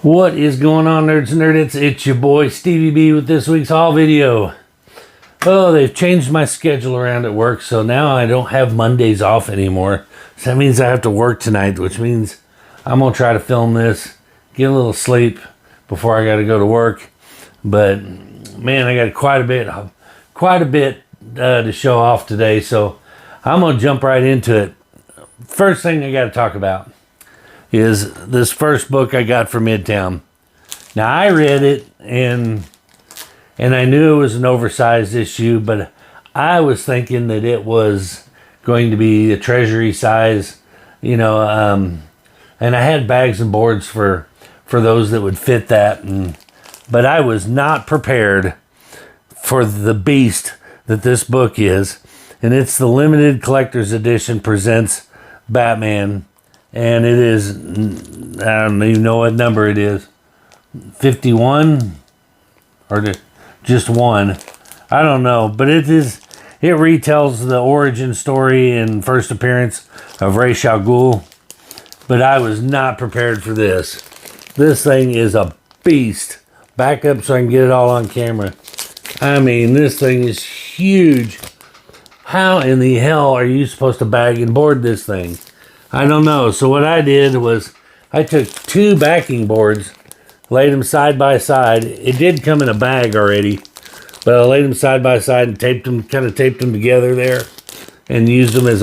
What is going on, nerds and nerdettes? It's your boy Stevie B with this week's haul video. Oh, they've changed my schedule around at work, so now I don't have Mondays off anymore. So that means I have to work tonight, which means I'm going to try to film this, get a little sleep before I got to go to work. But man, I got quite a bit to show off today, so I'm going to jump right into it. First thing I got to talk about is this first book I got from Midtown. Now, I read it and I knew it was an oversized issue, but I was thinking that it was going to be a treasury size, and I had bags and boards for those that would fit that, but I was not prepared for the beast that this book is, and it's the limited collector's edition presents Batman. And it is, I don't even know what number it is, 51 or just one. I don't know, but it retells the origin story and first appearance of Ra's al Ghul. But I was not prepared for this. This thing is a beast. Back up so I can get it all on camera. I mean, this thing is huge. How in the hell are you supposed to bag and board this thing? I don't know. So what I did was I took two backing boards, laid them side by side. It did come in a bag already, but I laid them side by side and kind of taped them together there and used them as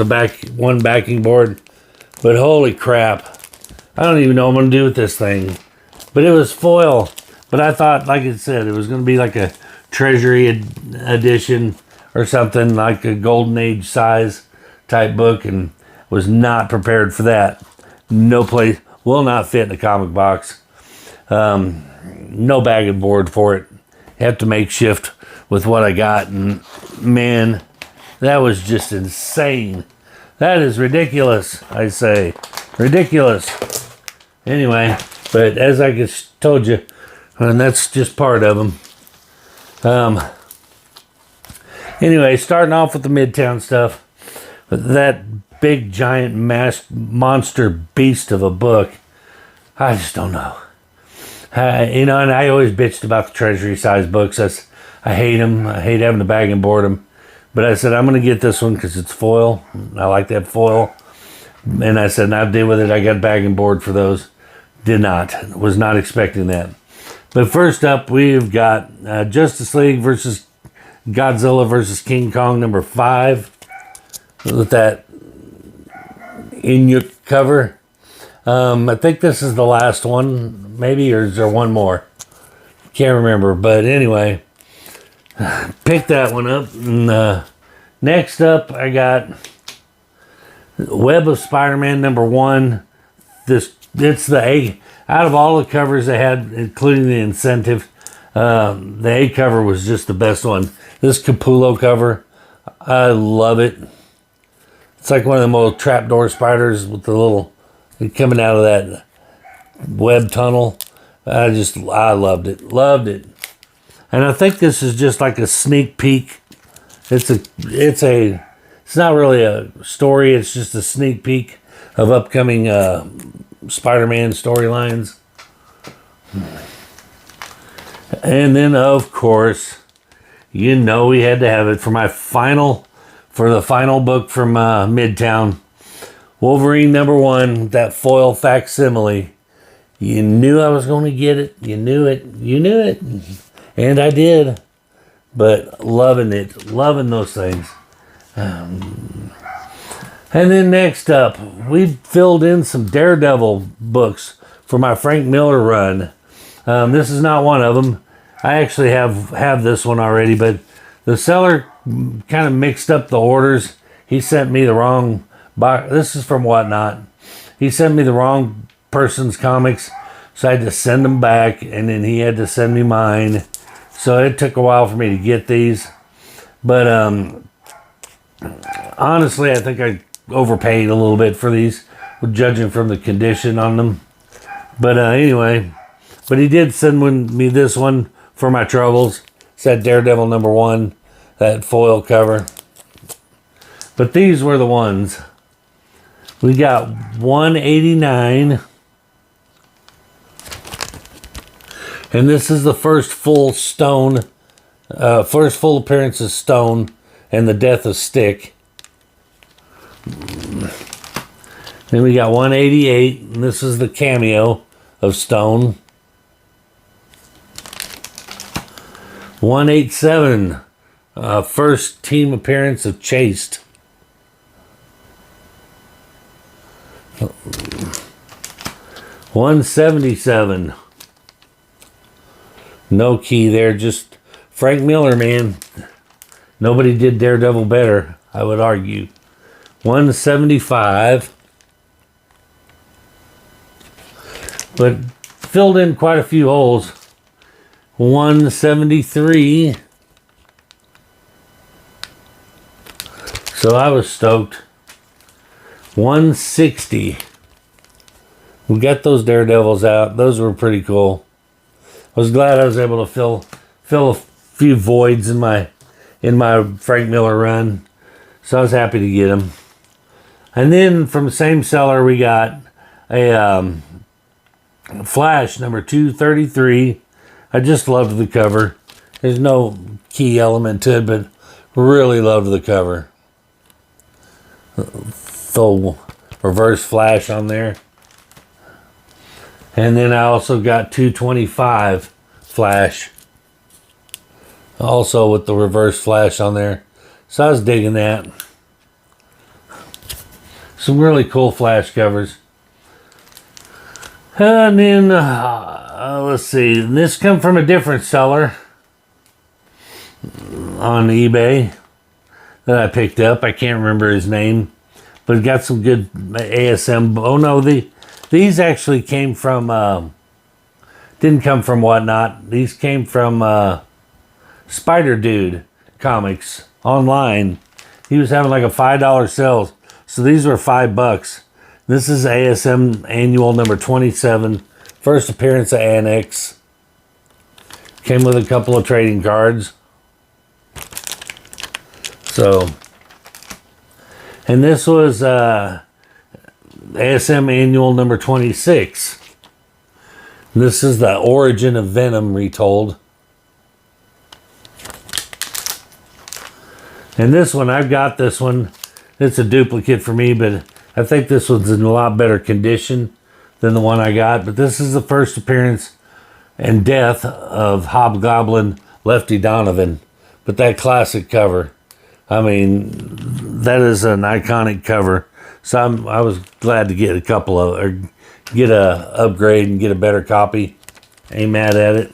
one backing board. But holy crap, I don't even know what I'm going to do with this thing. But it was foil. But I thought, like I said, it was going to be like a treasury edition or something, like a golden age size type book, and was not prepared for that. No place, will not fit in a comic box. No bag and board for it. Have to make shift with what I got. And man, that was just insane. That is ridiculous, I say. Ridiculous. Anyway, but as I just told you, and that's just part of them. Anyway, starting off with the Midtown stuff. That big giant monster beast of a book, I just don't know. And I always bitched about the treasury size books. I hate them. I hate having to bag and board them. But I said I'm going to get this one because it's foil. I like that foil. And I said, I'll deal with it. I got bag and board for those. Did not. Was not expecting that. But first up, we've got Justice League versus Godzilla versus King Kong number 5. With that in your cover. I think this is the last one, maybe, or is there one more? Can't remember, but anyway, pick that one up. And next up, I got Web of Spider-Man number 1. It's the A. Out of all the covers they had, including the incentive, the A cover was just the best one. This Capullo cover, I love it. It's like one of them old trapdoor spiders with the little coming out of that web tunnel. I loved it. Loved it. And I think this is just like a sneak peek. It's not really a story, it's just a sneak peek of upcoming Spider-Man storylines. And then of course, we had to have it for the final book from Midtown, Wolverine number 1, that foil facsimile. You knew I was going to get it. You knew it. And I did. But loving those things. And then next up, we filled in some Daredevil books for my Frank Miller run. This is not one of them. I actually have this one already, but the seller kind of mixed up the orders. He sent me the wrong box. This is from Whatnot. He sent me the wrong person's comics, so I had to send them back, and then he had to send me mine. So it took a while for me to get these. But honestly, I think I overpaid a little bit for these, judging from the condition on them. But anyway, but he did send me this one for my troubles. It's that Daredevil number 1. That foil cover. But these were the ones. We got 189, And this is the first full Stone, first full appearance of Stone and the death of Stick. Then we got 188, and this is the cameo of Stone. 187, first team appearance of Chased. 177. No key there, just Frank Miller, man. Nobody did Daredevil better, I would argue. 175. But filled in quite a few holes. 173. So I was stoked. 160. We got those Daredevils out. Those were pretty cool. I was glad I was able to fill a few voids in my Frank Miller run. So I was happy to get them. And then from the same seller we got a Flash number 233. I just loved the cover. There's no key element to it, but really loved the cover. Full reverse Flash on there. And then I also got 225 Flash. Also with the reverse Flash on there. So I was digging that. Some really cool Flash covers. And then, let's see. This come from a different seller on eBay that I picked up. I can't remember his name. But it got some good ASM. Oh no, these actually came from, didn't come from Whatnot. These came from Spider Dude Comics online. He was having like a $5 sale. So these were $5. This is ASM Annual number 27. First appearance of Annex. Came with a couple of trading cards. So, and this was ASM Annual number 26. This is the Origin of Venom retold. And this one, I've got this one. It's a duplicate for me, but I think this one's in a lot better condition than the one I got. But this is the first appearance and death of Hobgoblin Lefty Donovan. But that classic cover, I mean, that is an iconic cover. So I was glad to get a couple of, or get a upgrade and get a better copy. Ain't mad at it.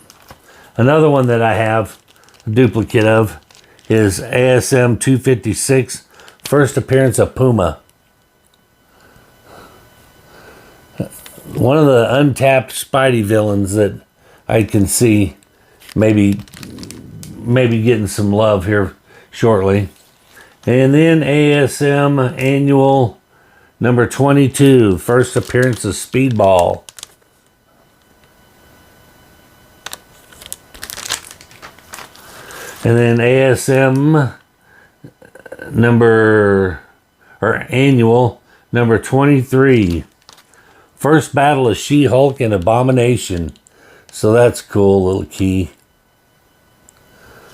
Another one that I have a duplicate of is ASM 256, first appearance of Puma. One of the untapped Spidey villains that I can see maybe getting some love here shortly. And then ASM Annual number 22, first appearance of Speedball. And then ASM Annual number 23, first battle of She-Hulk and Abomination. So that's cool, little key.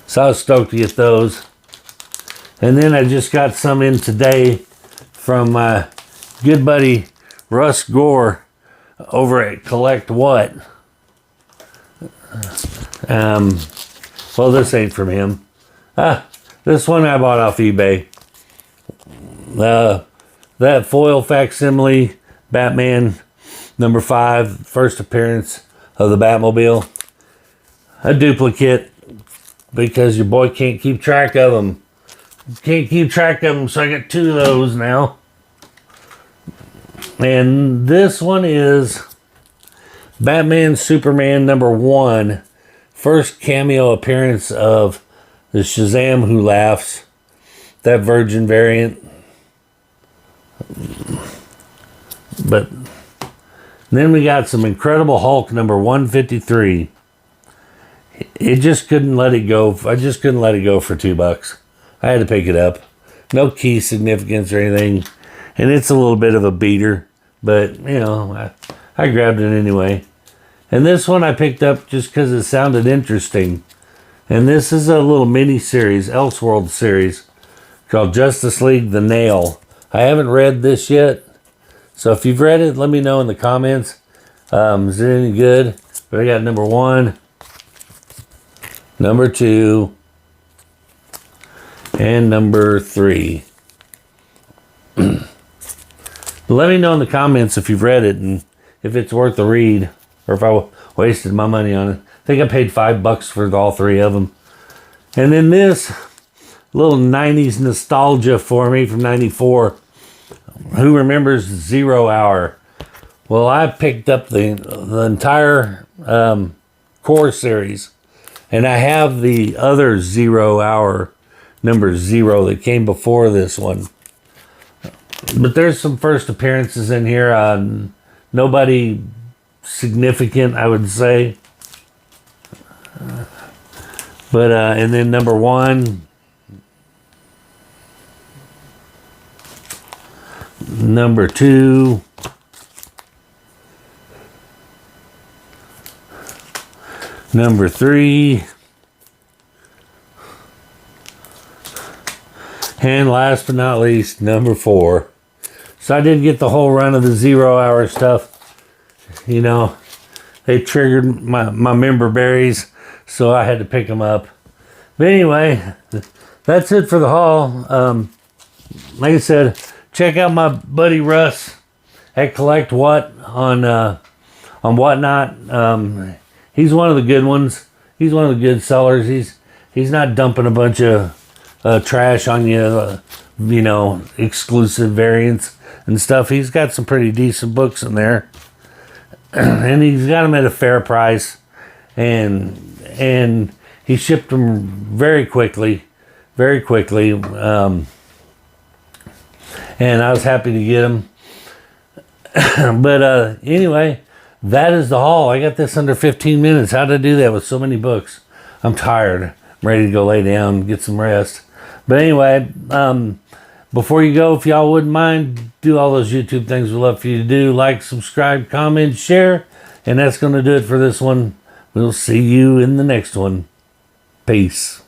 So I was stoked to get those. And then I just got some in today from my good buddy Russ Gore over at Collect What. Well, this ain't from him. This one I bought off eBay. That foil facsimile Batman number 5, first appearance of the Batmobile. A duplicate because your boy can't keep track of them. Can't keep track of them, so I got 2 of those now. And this one is Batman Superman number 1. First cameo appearance of the Shazam Who Laughs. That Virgin variant. But then we got some Incredible Hulk number 153. It just couldn't let it go. I just couldn't let it go for $2. I had to pick it up. No key significance or anything. And it's a little bit of a beater. But, you know, I grabbed it anyway. And this one I picked up just because it sounded interesting. And this is a little mini series, Elseworld series, called Justice League The Nail. I haven't read this yet, so if you've read it, let me know in the comments. Is it any good? But I got number 1, number 2, and number 3. Let me know in the comments if you've read it and if it's worth the read, or if I wasted my money on it. I think I paid $5 for all 3 of them. And then this little 90s nostalgia for me from 94. Who remembers 0 Hour? Well, I picked up the entire core series, and I have the other 0 Hour, number 0, that came before this one. But there's some first appearances in here. Nobody significant, I would say. But and then number 1, number 2, number 3, and last but not least, number 4. So I did get the whole run of the 0 Hour stuff. You know, they triggered my member berries, so I had to pick them up. But anyway, that's it for the haul. Like I said, check out my buddy Russ at Collect What on Whatnot. He's one of the good ones. He's one of the good sellers. He's not dumping a bunch of trash on you, you know, exclusive variants and stuff. He's got some pretty decent books in there, and he's got them at a fair price, and he shipped them very quickly. And I was happy to get them. But anyway, that is the haul. I got this under 15 minutes. How did I do that with so many books? I'm tired. I'm ready to go lay down and get some rest. But anyway, before you go, if y'all wouldn't mind, do all those YouTube things we'd love for you to do. Like, subscribe, comment, share. And that's going to do it for this one. We'll see you in the next one. Peace.